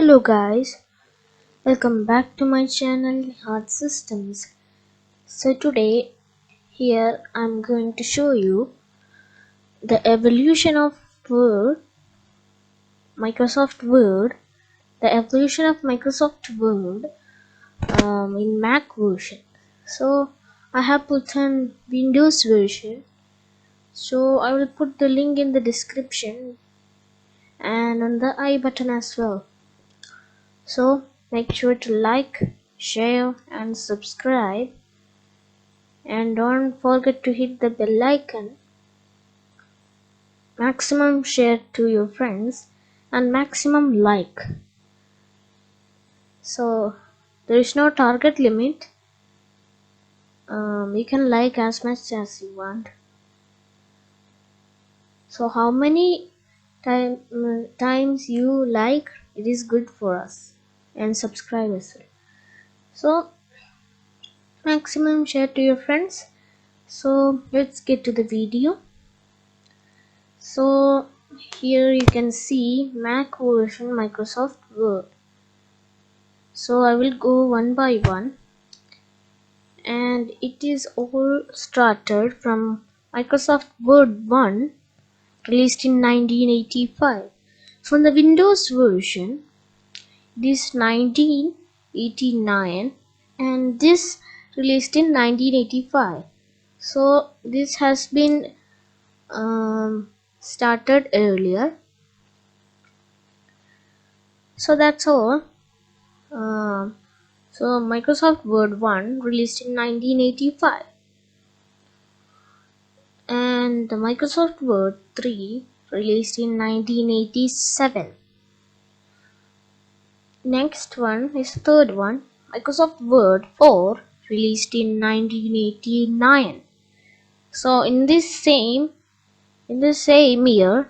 Hello guys, welcome back to my channel Nihad Systems. So today here I'm going to show you the evolution of Word, Microsoft Word, the evolution of Microsoft Word in Mac version. So I have put an Windows version, so I will put the link in the description and on the I button as well. So make sure to like, share and subscribe, and don't forget to hit the bell icon. Maximum share to your friends and maximum like. So there is no target limit. You can like as much as you want. So how many times you like, it is good for us, and subscribe as well. So maximum share to your friends. So let's get to the video. So here you can see Mac version Microsoft Word. So I will go one by one, and it is all started from Microsoft Word 1 released in 1985. From the Windows version, this 1989, and this released in 1985. So this has been started earlier. So that's all. So Microsoft Word 1 released in 1985, and the Microsoft Word 3 released in 1987. Next one is the third one, Microsoft Word 4 released in 1989. So in this same year,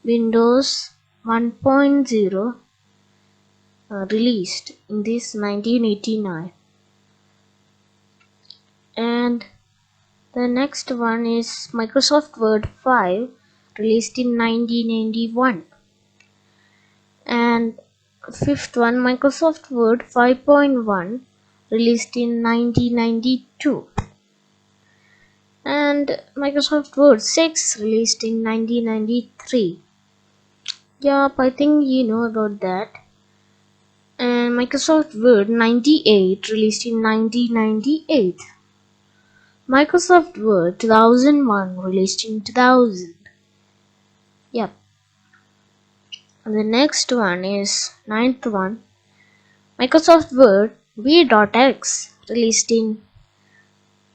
Windows 1.0 released in this 1989. And the next one is Microsoft Word 5 released in 1991. And fifth one, Microsoft Word 5.1 released in 1992. And Microsoft Word 6 released in 1993. Yup, I think you know about that. And Microsoft Word 98 released in 1998. Microsoft Word 2001 released in 2000. Yep. And the next one is ninth one, Microsoft Word V.X released in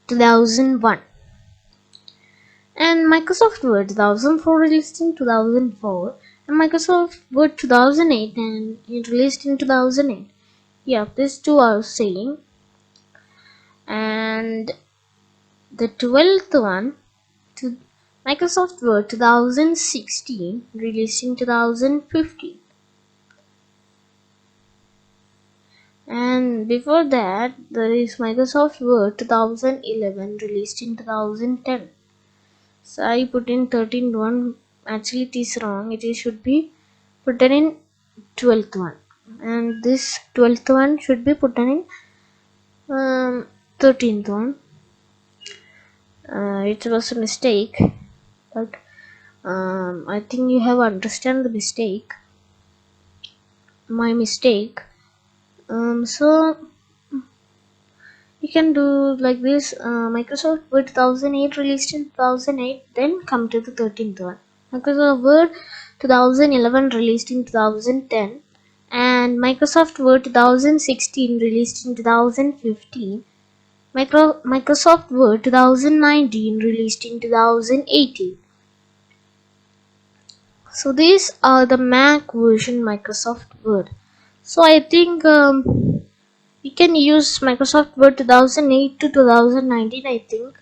2001. And Microsoft Word 2004 released in 2004. And Microsoft Word 2008 and it released in 2008. Yeah, these two are same. And the 12th one, Microsoft Word 2016 released in 2015. And before that, there is Microsoft Word 2011 released in 2010. So I put in 13th one. Actually, it is wrong. It should be put in 12th one, and this 12th one should be put in 13th one. It was a mistake, but I think you have understand the mistake. My mistake. So you can do like this. Microsoft Word 2008 released in 2008, then come to the 13th one. Microsoft Word 2011 released in 2010, and Microsoft Word 2016 released in 2015. Microsoft Word 2019 released in 2018. So these are the Mac version Microsoft Word. So I think you can use Microsoft Word 2008 to 2019, I think,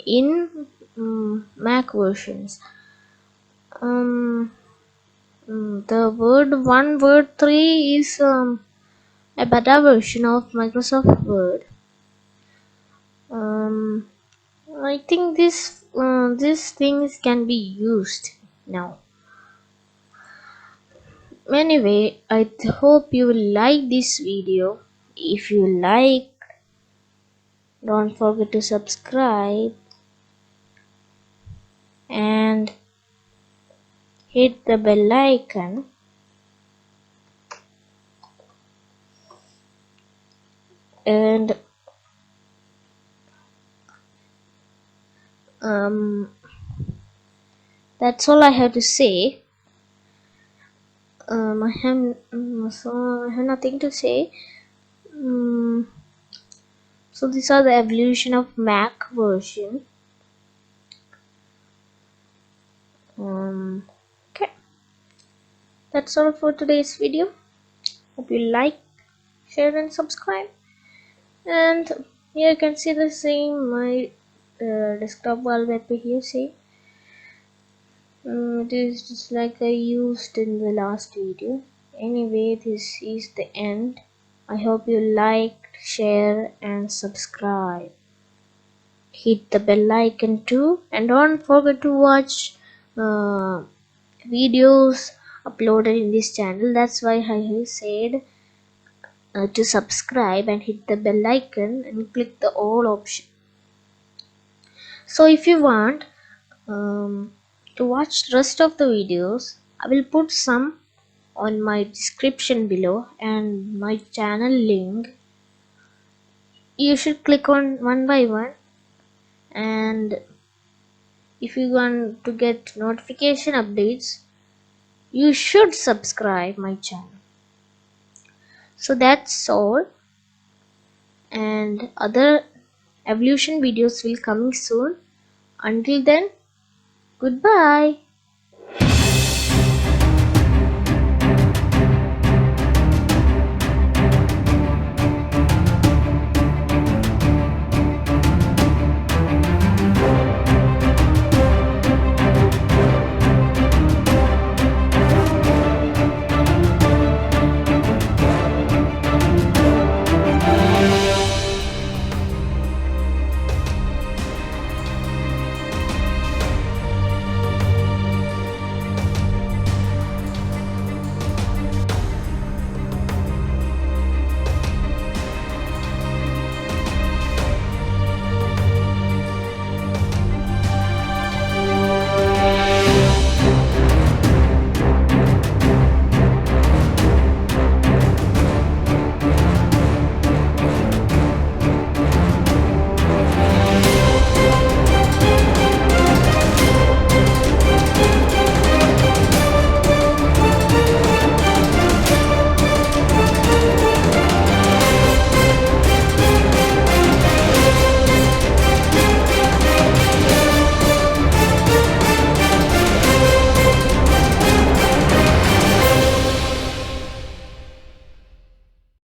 in Mac versions. The Word 1, Word 3 is a beta version of Microsoft Word. I think these things can be used now. Anyway, I hope you will like this video. If you like, don't forget to subscribe and hit the bell icon. And that's all I have to say. I have nothing to say. So these are the evolution of Mac version. Okay, that's all for today's video. Hope you like, share, and subscribe. And here you can see the same my desktop wallpaper here. See, it is just like I used in the last video. Anyway, this is the end. I hope you liked, share, and subscribe. Hit the bell icon too, and don't forget to watch videos uploaded in this channel. That's why I said to subscribe and hit the bell icon and click the all option. So if you want to watch the rest of the videos, I will put some on my description below and my channel link. You should click on one by one, and if you want to get notification updates, you should subscribe my channel. So that's all, and other evolution videos will coming soon. Until then, goodbye.